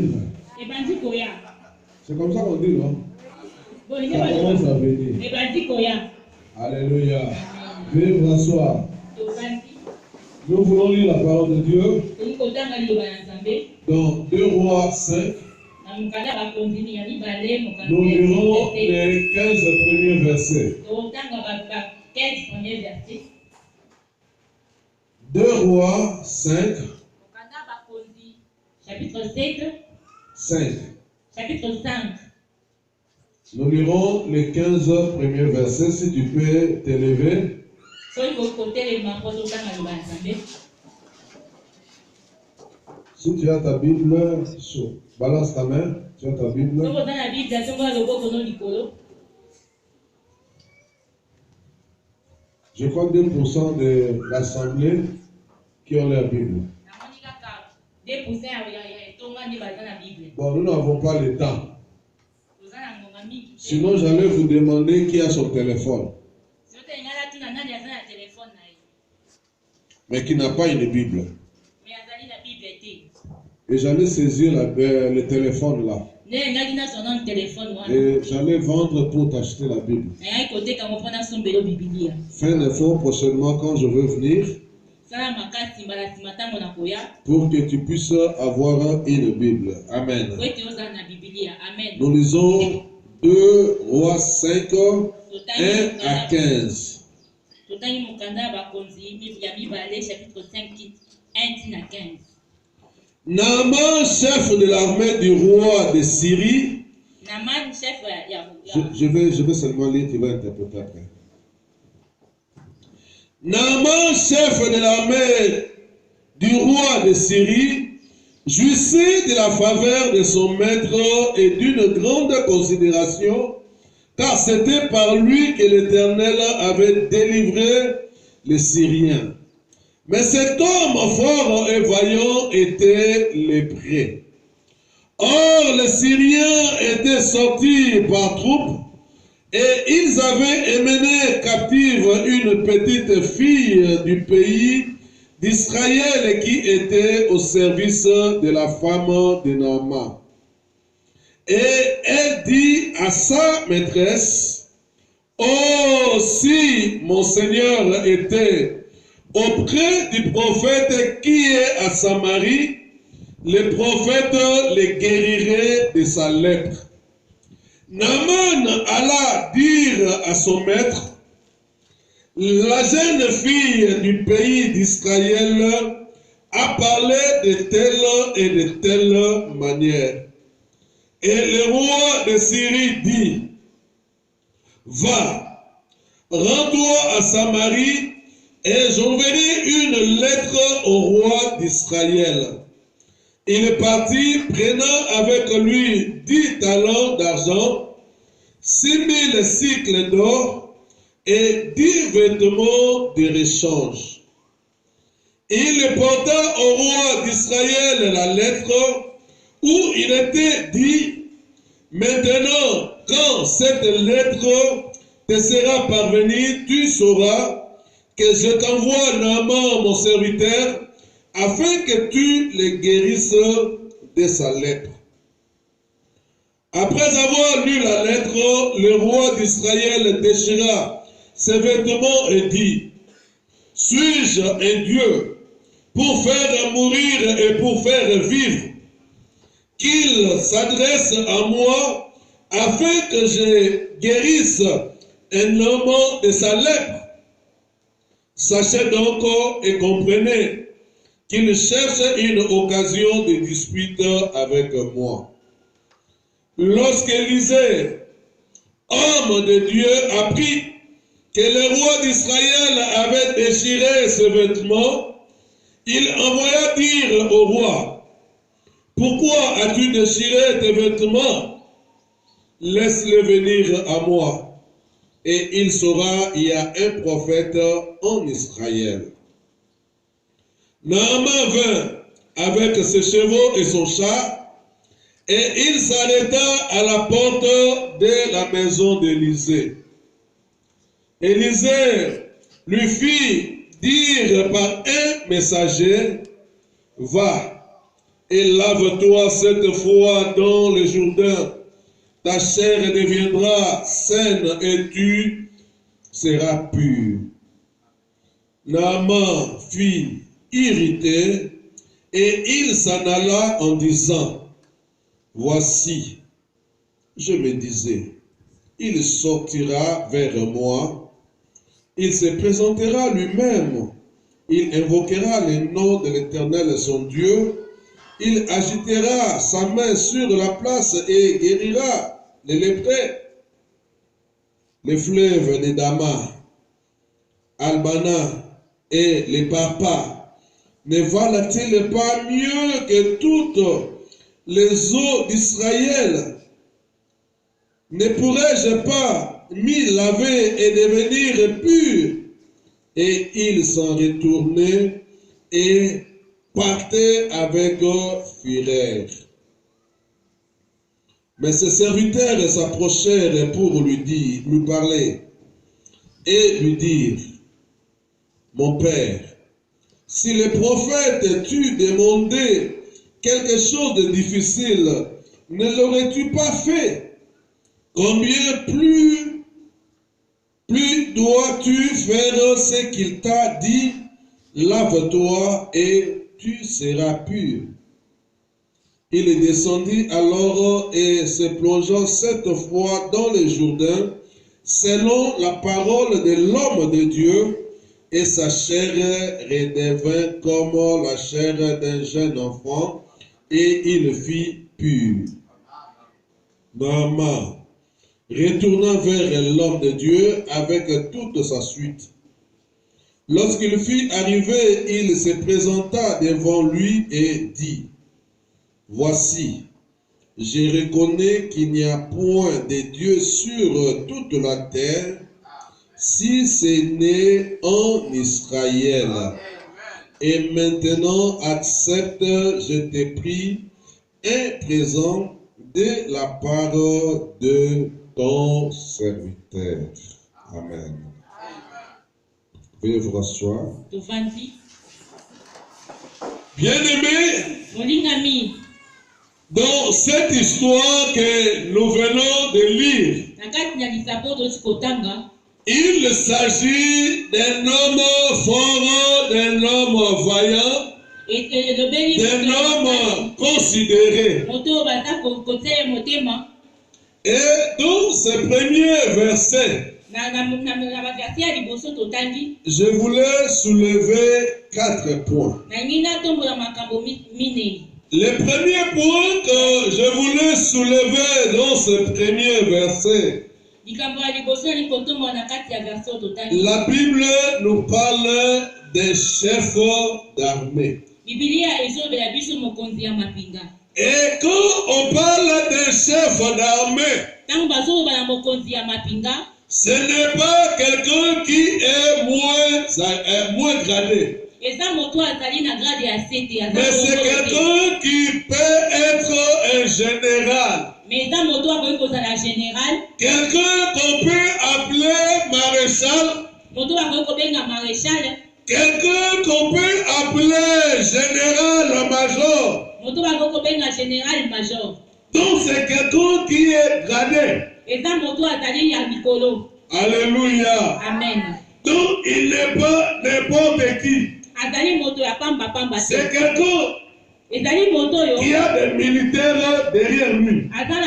viendre. C'est comme ça qu'on dit, non? Ça commence à venir. Alléluia. Veuillez vous asseoir. Nous voulons lire la parole de Dieu dans 2 Rois 5. Nous lirons les 15 premiers versets. 2 Rois 5. Chapitre 7. 5. Chapitre 5. Nous lirons les 15 premiers versets. Si tu peux t'élever. Si tu as ta Bible, balance ta main. Tu as ta Bible. Je crois que 2% de l'Assemblée qui ont leur Bible. Bon, nous n'avons pas le temps. Sinon, j'allais vous demander qui a son téléphone. Mais qui n'a pas une Bible. Et j'allais saisir le téléphone là. Et j'allais vendre pour t'acheter la Bible. Fais un effort prochainement quand je veux venir. Pour que tu puisses avoir une Bible. Amen. Nous lisons 2 Rois 5, 1 à 15. Naaman, chef de l'armée du roi de Syrie. Je vais seulement lire, tu vas interpréter après. Naaman, chef de l'armée du roi de Syrie, jouissait de la faveur de son maître et d'une grande considération, car c'était par lui que l'Éternel avait délivré les Syriens. Mais cet homme fort et vaillant était lépré. Or, les Syriens étaient sortis par troupes et ils avaient emmené captive une petite fille du pays d'Israël qui était au service de la femme de Naaman. Et elle dit à sa maîtresse, « Oh, si mon Seigneur était auprès du prophète qui est à Samarie, le prophète le guérirait de sa lèpre. » Naaman alla dire à son maître, « La jeune fille du pays d'Israël a parlé de telle et de telle manière. » Et le roi de Syrie dit, « Va, rends-toi à Samarie, et j'enverrai une lettre au roi d'Israël. » Il est parti, prenant avec lui 10 talents d'argent, 6000 cycles d'or et 10 vêtements de rechange. Il porta au roi d'Israël la lettre où il était dit, « Maintenant, quand cette lettre te sera parvenue, tu sauras que je t'envoie Naaman mon serviteur, afin que tu le guérisses de sa lèpre. » Après avoir lu la lettre, le roi d'Israël déchira ses vêtements et dit, « Suis-je un Dieu pour faire mourir et pour faire vivre, qu'il s'adresse à moi afin que je guérisse un homme de sa lèpre? Sachez donc et comprenez qu'il cherche une occasion de dispute avec moi. » Lorsqu'Élisée, homme de Dieu, apprit que le roi d'Israël avait déchiré ses vêtements, il envoya dire au roi, « Pourquoi as-tu déchiré tes vêtements? Laisse-le venir à moi, et il saura qu'il y a un prophète en Israël. » Naaman vint avec ses chevaux et son char, et il s'arrêta à la porte de la maison d'Élisée. Élisée lui fit dire par un messager, « Va, et lave-toi cette fois dans le Jourdain. Ta chair deviendra saine et tu seras pur. Naaman fut irrité et il s'en alla en disant, voici, je me disais, il sortira vers moi, il se présentera lui-même, il invoquera le nom de l'Éternel son Dieu, il agitera sa main sur la place et guérira les lépreux. Les fleuves de Damas, Albana et les Papas ne valent-ils pas mieux que toutes les eaux d'Israël? Ne pourrais-je pas m'y laver et devenir pur? Et il s'en retournait et partait avec fureur. Mais ses serviteurs s'approchèrent pour lui parler et lui dire, mon père, si les prophètes t'eût demandé quelque chose de difficile, ne l'aurais-tu pas fait? Combien plus dois-tu faire ce qu'il t'a dit? Lave-toi et tu seras pur. Il descendit alors et se plongea 7 fois dans le Jourdain, selon la parole de l'homme de Dieu, et sa chair redevint comme la chair d'un jeune enfant, et il fit pur. Naaman retourna vers l'homme de Dieu avec toute sa suite. Lorsqu'il fut arrivé, il se présenta devant lui et dit, voici, je reconnais qu'il n'y a point de Dieu sur toute la terre, si ce n'est en Israël. Et maintenant, accepte, je te prie, un présent de la part de ton serviteur. Amen. Veuillez vous rasseoir. Bien-aimés, dans cette histoire que nous venons de lire, il s'agit d'un homme fort, d'un homme vaillant, d'un homme considéré. Et dans ce premier verset, je voulais soulever 4 points. Le premier point que je voulais soulever dans ce premier verset, la Bible nous parle des chefs d'armée. Et quand on parle des chefs d'armée, ce n'est pas quelqu'un qui est moins gradé. Mais c'est quelqu'un qui peut être un général. Quelqu'un qu'on peut appeler maréchal. Quelqu'un qu'on peut appeler général-major. Donc c'est quelqu'un qui est gradé. Alléluia. Amen. Donc il n'est pas n'importe qui. C'est quelqu'un qui a des militaires derrière lui. Quelqu'un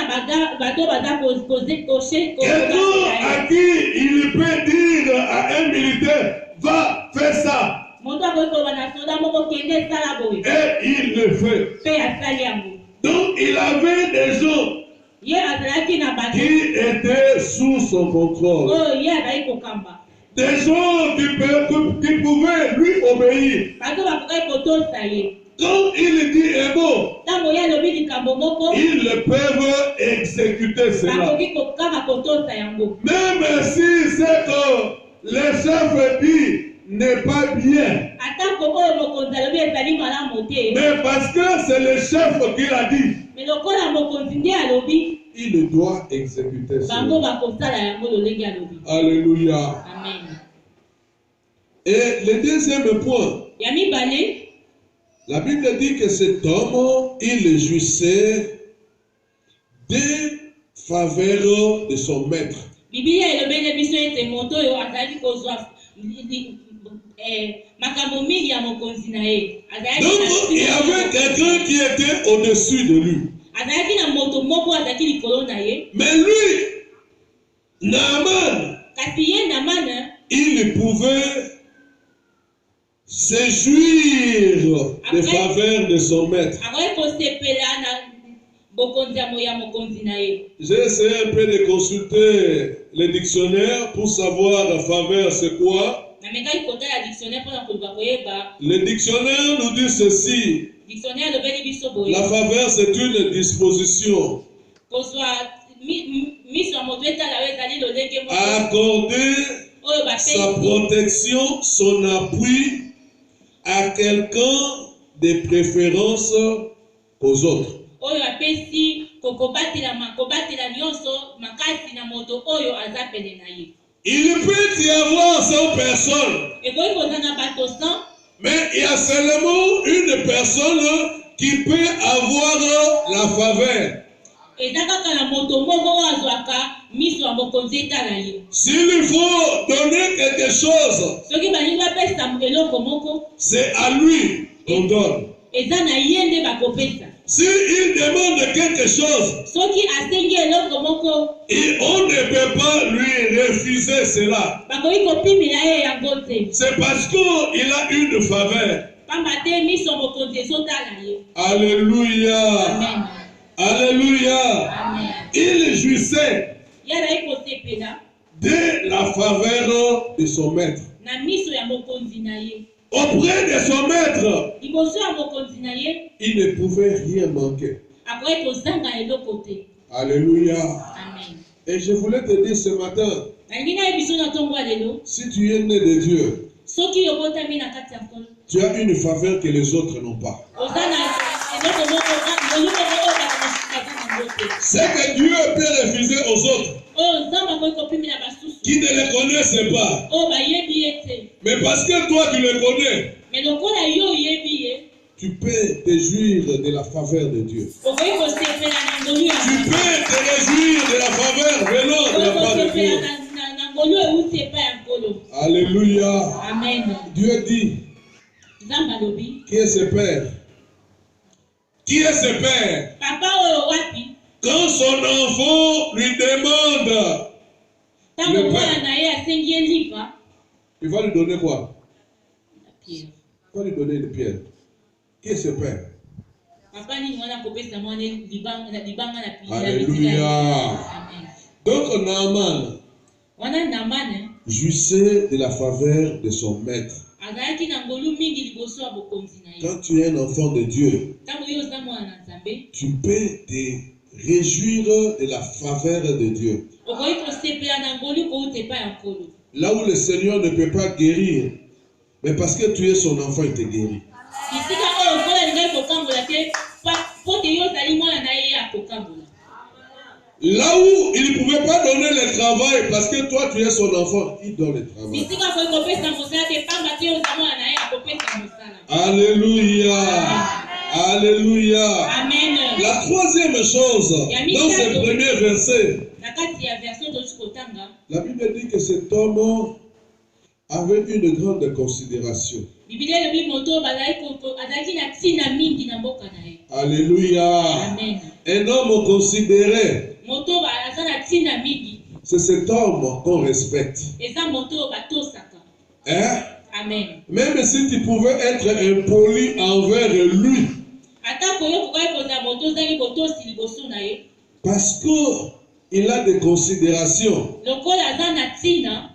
à qui il peut dire à un militaire, va faire ça. Et il le fait. Donc il avait des gens qui étaient sous son contrôle. Des gens qui pouvaient lui obéir. Quand il dit un mot, ils peuvent exécuter cela. Même si c'est que le chef dit n'est pas bien. Mais parce que c'est le chef qui l'a dit, il doit exécuter cela. Alléluia. Amen. Et le deuxième point, La Bible dit que cet homme, il jouissait des faveurs de son maître. Biblia elobele biso ete moto oyo azali kozwa makambo mingi ya mokonzi na ye. Donc, il y avait quelqu'un qui était au-dessus de lui. Azalaki na moto moko azalaki likolo na ye. Mais lui, Naaman, Kasi ye Naaman, il pouvait se jouir des faveurs de son maître. akoki kosepela na bokonzi ya mokonzi na ye. J'ai essayé un peu de consulter le dictionnaire pour savoir la faveur c'est quoi. Namekaki kotala dictionnaire mpona koluka koyeba. Le dictionnaire nous dit ceci. Dictionnaire elobeli biso boye. La faveur c'est une disposition Kozwa miso ya moto etala oyo ezali lolenge moko. accorder Oyo sa bapesi. protection, son appui à quelqu'un de préférence aux autres. Oyo apesi kobatela nyonso makasi na moto oyo aza pene na ye. Il peut y avoir 100 personnes, Ekoki kozanga bato 100, mais il y a seulement une personne qui peut avoir la faveur. eza kaka na moto moko oyo azwaka miso ya mokonzi etala ye. S'il faut donner quelque chose, Soki balingi bapesa eloko moko, c'est à lui qu'on donne. eza na ye nde bakopesa. S'il demande quelque chose, Soki asengi eloko moko, et on ne peut pas lui refuser cela. bakoki kopimela ye yango te. C'est parce qu'il a une faveur. Pamba te miso ya mokonzi ezotala ye. Alléluia. Amen. Alléluia. Amen. Il jouissait Ye azali kosepela de la faveur de son maître. na miso ya mokonzi na ye. Auprès de son maître, Liboso ya mokonzi na ye, il ne pouvait rien manquer. akoki kozanga eloko te. Alléluia. Amen. Et je voulais te dire ce matin, Nalingi nayebi biso na ntongo ya lelo, si tu es né de Dieu, soki obotami na kati ya nkolo, tu as une faveur que les autres n'ont pas. oza na eloko moko molimo moko oyo bato mosusu baza nango te. C'est que Dieu peut refuser aux autres Oyo nzambe akoki kopimela basusu qui ne les connaissent pas. oyo bayebi ye te. Mais parce que toi tu le connais, Me lokola yo oyebi ye, tu peux te jouir de la faveur de Dieu. okoki kosepela na ngolu ya Tu peux te réjouir de la faveur venant de la part de Dieu. kosepela na ngolu euti epai ya nkolo. Alléluia. Amen. Dieu dit, Nzambe alobi, qui est ce père? Qui est ce père? papa oyo wapi Quand son enfant lui demande, ntango Le mwana père. na ye asengi ye lipa, il va lui donner quoi? Pierre. Il va lui donner une pierre. Qui est ce père? Papa nini mwana akopesa mwana libanga na bisika. Alléluia. Amen. Donc Naaman Wana Naaman jouissait de la faveur de son maître. azalaki na ngolu mingi liboso ya bokonzi na ye. Quand tu es un enfant de Dieu, Ntango yo oza mwana na Nzambe, tu peux te réjouir de la faveur de Dieu. okoki kosepela na ngolu kouta epai ya nkolo. Là où le Seigneur ne peut pas guérir, mais parce que tu es son enfant, il te guérit. Bisika oyo nkolo alingaki kokambola te po te yo ozali mwana na ye akokambola. Là où il ne pouvait pas donner le travail parce que toi tu es son enfant, il donne le travail. Bisika okoki kopesa mosala te pamba te yo oza mwana na ye akopesa mosala. Alléluia. Alléluia. Amen. La troisième chose, dans ce premier verset, Na kati ya version tozi kotanga, la Bible dit que cet homme avait une grande considération. Biblia elobi moto azalaki na ntina mingi na mboka na ye. Alléluia. Amen. Un homme considéré, Moto aza na ntina mingi, c'est cet homme qu'on respecte. eza moto oyo batosaka. Hein? Amen. Même si tu pouvais être impoli envers lui, Atako yo kokoki kozala moto ozali botosi liboso na ye, parce qu'il a des considérations. lokola aza na ntina,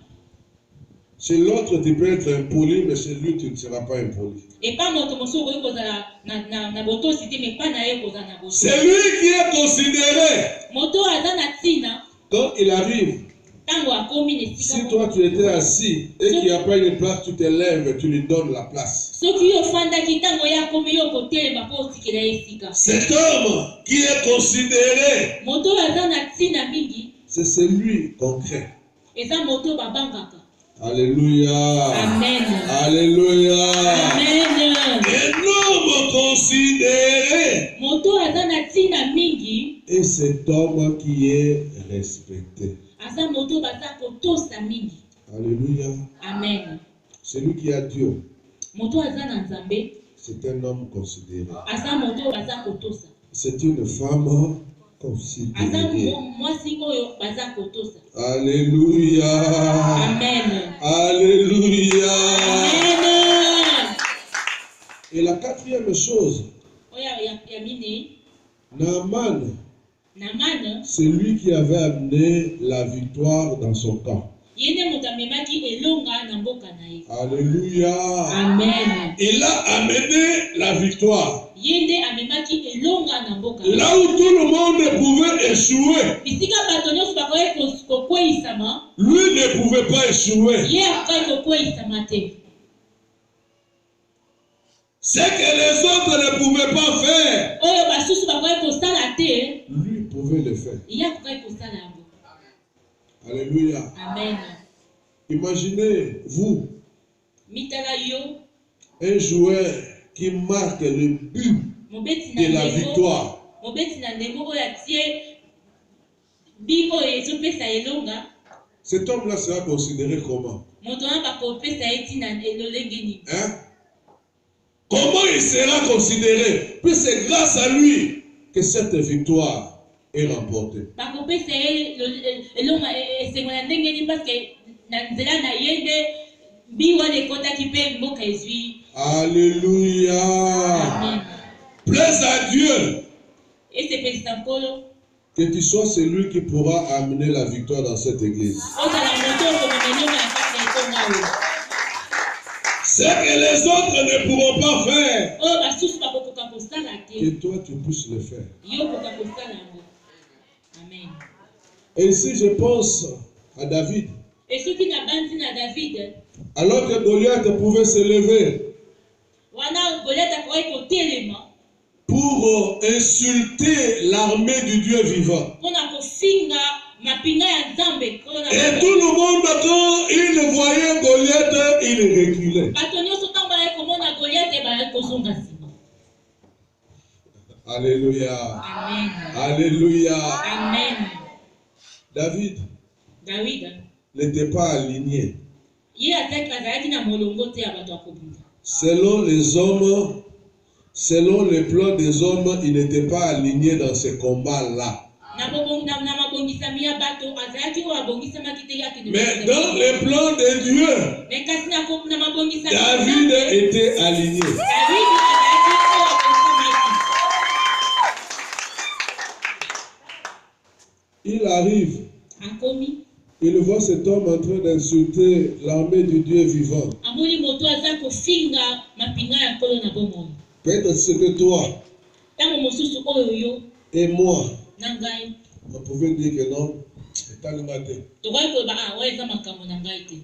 Chez l'autre, tu peux être impoli, mais chez lui, tu ne seras pas impoli. epa moto mosusu okoki kozala na botosi te, me epa na ye kozala na botosi. C'est lui qui est considéré. Moto aza na ntina, Quand il arrive, ntango akomi na esika si moko. toi tu étais assis et qu'il n'y a pas une place, tu te lèves, tu lui donnes la place. Soki yo ofandaki ntango ye akomi yo kotelema mpo otikela ye esika. Cet homme qui est considéré, Moto oyo aza na ntina mingi, c'est celui qu'on craint. eza moto babangaka. Alléluia. Amen. Alléluia. Amen. Un homme considéré. moto aza na ntina mingi, Et cet homme qui est respecté. aza moto baza kotosa mingi. Alléluia. Amen. Celui qui a Dieu, Moto aza na Nzambe, c'est un homme considéré. aza moto baza kotosa. C'est une femme Aza considérée. mwasi oyo baza kotosa. Alléluia. Amen. Alléluia. Amen. Et la quatrième chose, Oya ya mine, Naaman, Naaman, c'est lui qui avait amené la victoire dans son camp. yende moto amemaki elonga na mboka na ye. Alléluia. Amen. Il a amené la victoire. Yende amemaki elonga na mboka. Là où tout le monde pouvait échouer, Bisika bato nyonso bakoki kokweyisama, lui ne pouvait pas échouer. ye akoki kokweyisama te. Ce que les autres ne pouvaient pas faire, Oyo basusu bakoki kosala te, lui pouvait le faire. ye akoki kosala yango. Alléluia. Amen. Imaginez, vous, Mitala yo, un joueur qui marque le but mobeti de la na ndembo, victoire. mobeti na ndembo oyo atie bi oyo ezopesa elonga, Cet homme-là sera considéré comment? moto wana bakopesa ye ntina elolenge nini. Hein? Comment il sera considéré? Puis c'est grâce à lui que cette victoire est remportée. Bakopesa ye elonga esengo na ndenge nini parce que na nzela na ye nde bi wana ekotaki mpe mboka ezwi. Alléluia. Amen. Plaise à Dieu Esepelisa nkolo que tu sois celui qui pourra amener la victoire dans cette église. ozala moto okomema elonga na kati ya etonga oyo. Ce que les autres ne pourront pas faire, Oyo basusu bakokoka kosala que te, toi tu puisses le faire. yo okoka kosala yango. Amen. Et ici je pense à David. Et soki na bandi na David, Alors que Goliath pouvait se lever wana Goliath akoki kotelema pour insulter l'armée du Dieu vivant. mpona kofinga mapinga ya Nzambe. Et tout le monde, quand il voyait Goliath, il reculait. Bato nyonso ntango bayaki komona Goliath bayaki kozonga nsima. Alléluia. Amen. Alléluia. Amen. David Dawida n'était pas aligné. ye azalaki na molongo te ya bato ya kobunda. Selon les hommes, selon les plans des hommes, il n'était pas aligné dans ce combat-là. Na mabongisami ya bato azalaki oyo abongisamaki te yaki. Mais dans les plans de Dieu, Mais kasi na mabongisami David était aligné. David azalaki oyo abongisamaki. Il arrive, Akomi il voit cet homme en train d'insulter l'armée du Dieu vivant. amoni moto aza kofinga mapinga ya nkolo na bomoi. Peut-être ce que toi Ntango mosusu oyo yo et moi, na ngai on pouvait dire que non, c'est Talingaïté. tokoki koloba oyo eza makambo na ngai te.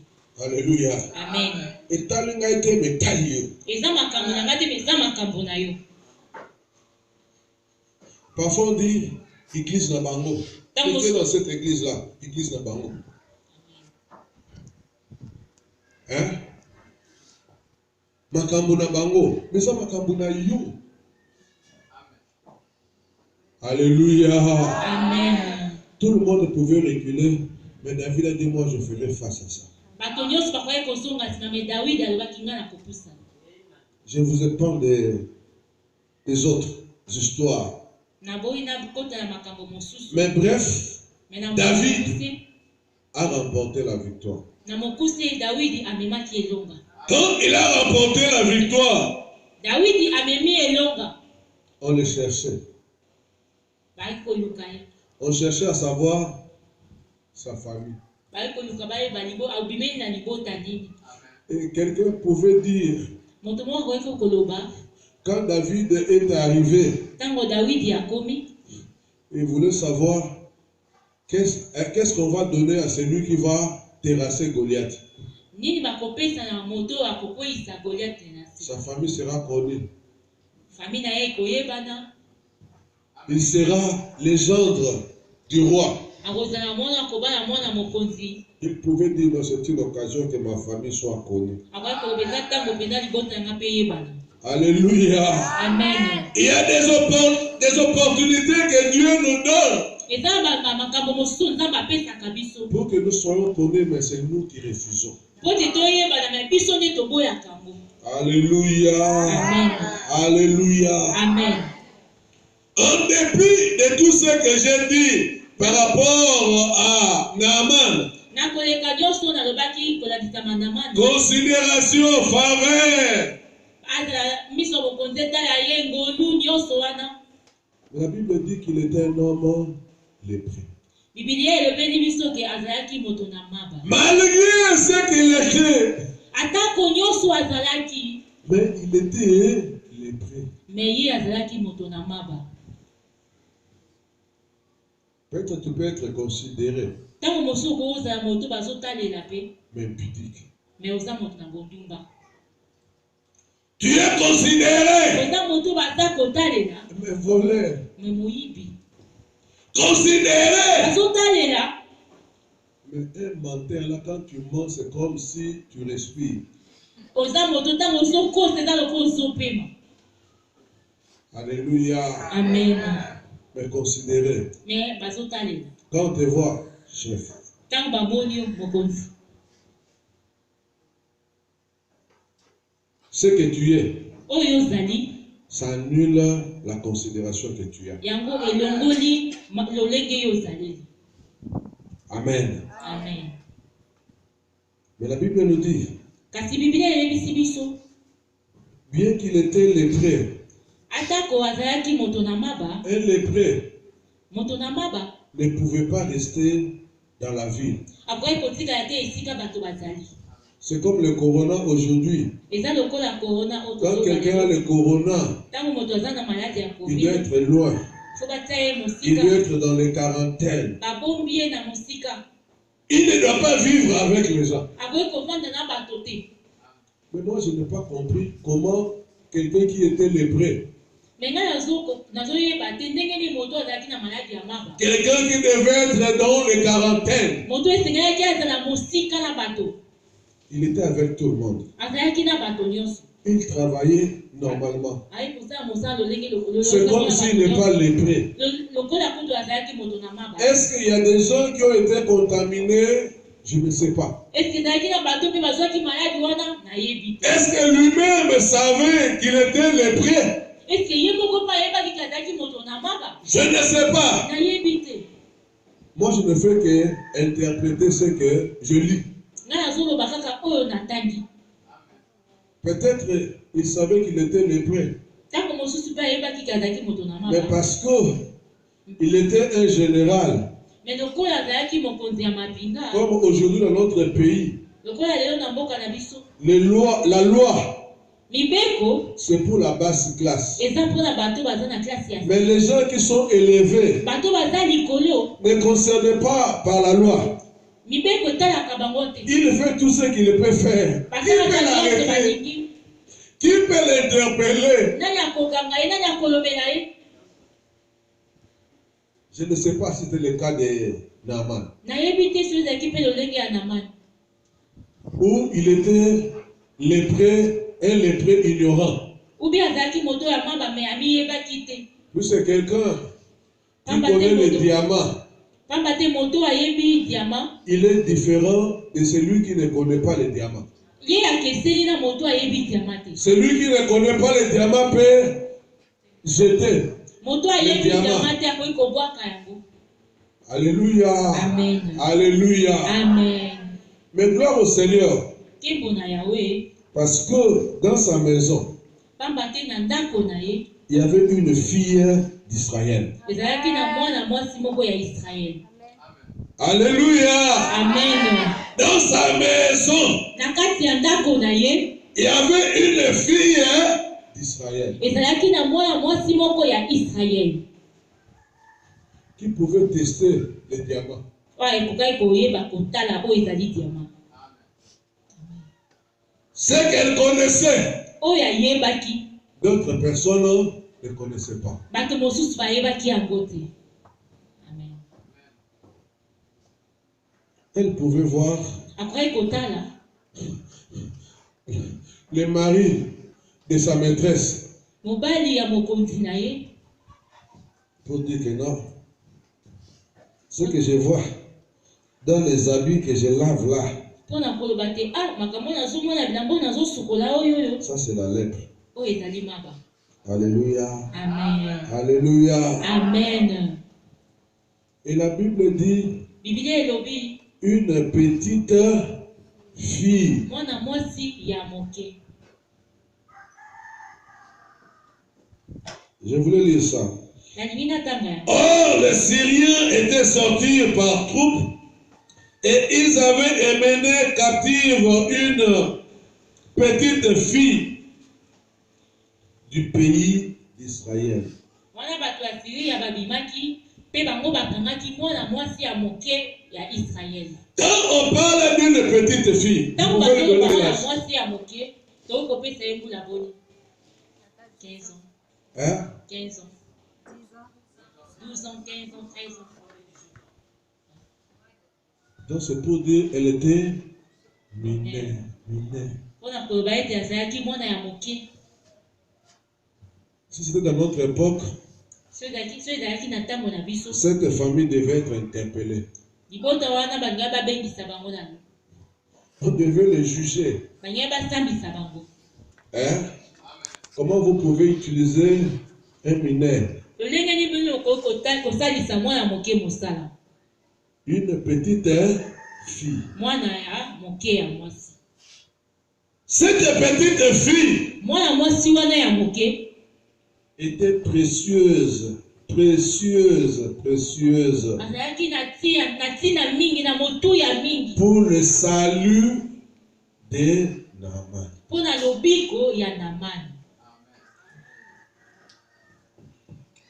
Alléluia. Amen. Et Talingaïté, mais taillé. Eza makambo na ngai te mais eza makambo na yo. Parfois on dit, église na bango. Tu es dans cette église-là, église na bango. Hein? Makambo na bango. Mais ça makambo na yo. Alléluia. Amen. Tout le monde pouvait reculer, mais David a dit, moi je ferai face à ça. Bato nyonso bakoki kozonga nsima me Dawidi alobaki nga na kopusa. Je vous épargne des autres histoires. Naboyi na kota na makambo mosusu. Mais bref, Mais na David mokuse, a remporté la victoire. na mokuse Dawidi amemaki elonga. Quand il a remporté la victoire, Dawidi amemi elonga. on le cherchait. Baki koluka ye. On cherchait à savoir sa famille. Baki koluka bayeba libo abimeli na libota nini. Et quelqu'un pouvait dire, Moto moko akoki koloba quand David est arrivé, ntango Dawidi akomi, il voulait savoir qu'est-ce qu'on va donner à celui qui va terrasser Goliath. nini bakopesa na moto akokweyisa Goliath na se. Sa famille sera connue. Famille na ye ekoyebana. Il sera le gendre du roi. Akozala mwana kobana mwana mokonzi. Il pouvait dire, c'est une occasion que ma famille soit connue. Akoki kolobeza ntango mpenza libota yanga mpe yebana. Alléluia. Amen. Il y a des opportunités que Dieu nous donne pour que nous soyons tournés, mais c'est nous qui refusons. Alléluia. Amen. Alléluia. Amen. En dépit de tout ce que j'ai dit par rapport à Naaman, considération, faveur. La Bible dit qu'il était un homme lépreux. Malgré ce qu'il était, mais il était lépreux. Peut-être tu peux être considéré, mais pudique. Tu es considéré, mais voleur. Considéré. Mais un menteur, là, quand tu mens, c'est comme si tu respires. Alléluia. Amen. Mais considéré. Quand on te voit, chef. Ce que tu es, ça annule la considération que tu as. Amen. Amen. Mais la Bible nous dit, bien qu'il était lépreux, un lépreux ne pouvait pas rester dans la ville. C'est comme le corona aujourd'hui. Quand quelqu'un a le corona, il doit être loin. Il doit être dans les quarantaines. Il ne doit pas vivre avec les gens. Mais moi, je n'ai pas compris comment quelqu'un qui était lépreux, quelqu'un qui devait être dans les quarantaines, il était avec tout le monde. Il travaillait normalement. C'est comme s'il n'est pas lépreux. Est-ce qu'il y a des gens qui ont été contaminés? Je ne sais pas. Est-ce que lui-même savait qu'il était lépreux? Je ne sais pas. Moi, je ne fais qu'interpréter ce que je lis. Peut-être il savait qu'il était lépreux. Mais parce qu'il était un général, comme aujourd'hui dans notre pays, la loi, c'est pour la basse classe. Mais les gens qui sont élevés ne concernent pas par la loi. Il fait tout ce qu'il peut faire. Qui peut l'arrêter? Qui peut l'interpeller? Je ne sais pas si c'était le cas de Naaman. Où il était lépreux, un lépreux ignorant. Lui, c'est quelqu'un qui connaît les diamants. Il est différent de celui qui ne connaît pas les diamants. Celui qui ne connaît pas les diamants peut jeter les diamants. Alléluia. Amen. Alléluia. Amen. Mais gloire au Seigneur. Parce que dans sa maison, il y avait une fille d'Israël. Alléluia. Amen. Dans sa maison, il y avait une fille d'Israël qui pouvait tester les diamants. Ce qu'elle connaissait, d'autres personnes ne connaissaient pas. Elle pouvait voir les maris de sa maîtresse mobali ya mokonzi na ye pour dire que non, ce que je vois dans les habits que je lave là, mpona koloba te makambo nazomona bilambo nazosukola oyo ça c'est la lèpre. oyo ezali maba. Alléluia. Amen. Alléluia. Amen. Et la Bible dit Biblia elobi une petite fille. mwana mwasi ya moke. Je voulais lire ça. nalingi natanga yango. Or, les Syriens étaient sortis par troupes et ils avaient emmené captive une petite fille du pays d'Israël. Wana bato ya Syrie babimaki pe bango bakangaki mwana mwasi ya moke ya Israël. Quand on parle d'une petite fille, vous pouvez lui donner l'âge. Mwasi ya moke, donc kopesa ye mbula boni. 15 ans. Hein? 15 ans. 12 ans, 15 ans, 13 ans. Donc c'est pour dire qu'elle était mineure. Mpona koloba ete azalaki mwana ya moke. Si c'était dans notre époque, So ezalaki na ntango na biso. cette famille devait être interpellée. Libota wana balinga babengisa bango nano. On devait les juger. Balinga basambisa bango. Hein? Comment vous pouvez utiliser un mineur? Lolenge ni bino kosalisa mwana moke mosala. Une petite fille. Mwana ya moke ya mwasi. Cette petite fille Mwana mwasi wana ya moke était précieuse, précieuse, précieuse azalaki na tina mingi na motu ya mingi pour le salut de Naaman. mpona lobiko ya Namani.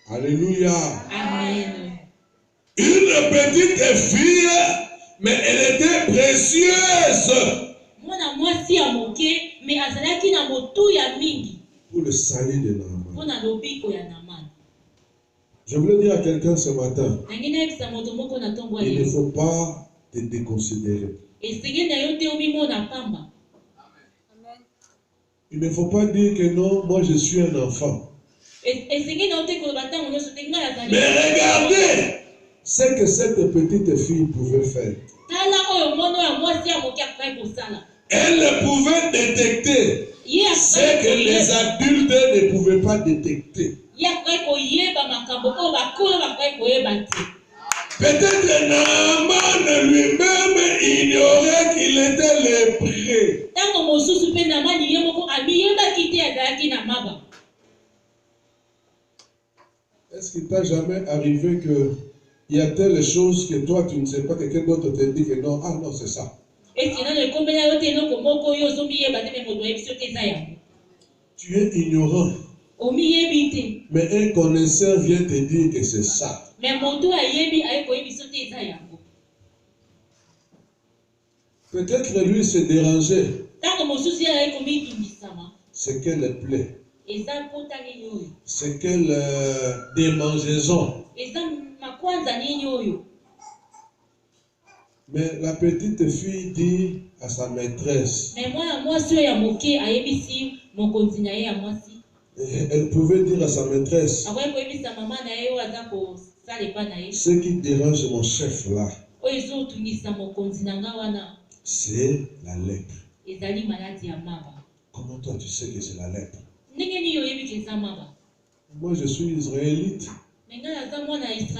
Alléluia. Amen. Une petite fille, mais elle était précieuse Mwana mwasi ya moke me azalaki na motu ya mingi pour le salut de Naaman. mpona lobiko ya Namani. Je voulais dire à quelqu'un ce matin, Nangi nayebisa moto moko na ntongo ya il ne lelo faut pas te déconsidérer. esengeli na yo te omimona pamba. Il ne faut pas dire que non, moi je suis un enfant. Esengeli na yo te koloba ntango nyonso te ngai azali. Mais regardez ce que cette petite fille pouvait faire. Tala oyo mono ya mwasi ya moke akokaki kosala. Elle pouvait détecter Ye ce que les adultes ne pouvaient pas détecter. ye akokaki koyeba makambo oyo bakolo bakokaki koyeba te. Peut-être Naaman lui-même ignorait qu'il était lépreux. Ntango mosusu mpe Namani ye moko amiyebaki te azalaki na maba. Est-ce qu'il t'a jamais arrivé que il y a telle chose que toi tu ne sais pas, quelqu'un d'autre te dit que non, ah non, c'est ça. Esi nano ekombela yo te eloko moko oyo ozomiyeba te me moto oyebi so te eza yango. Tu es ignorant, Omiyebi te. mais un connaisseur vient te dire que c'est ça. Me moto ayebi aye koyebi so te eza yango. Peut-être que lui se dérangeait. Ntango mosusu ye aye komikimbisama C'est qu'elle plaît. eza mpota nini oyo. C'est quelle démangeaison. Eza makwanza nini oyo. Mais la petite fille dit à sa maîtresse, Me mwana mwasi oyo ya moke ayebisi mokonzi na ye ya mwasi. elle pouvait dire à sa maîtresse, Akoki koyebisa mama na ye oyo aza kosala epa na ye. ce qui dérange mon chef là, Oyo ezotungisa mokonzi na nga wana c'est la lèpre. ezali maladi ya maba. Comment toi tu sais que c'est la lèpre? Ndenge nini oyebi ke eza maba? Moi je suis israélite. Me ngai naza mwana Israele.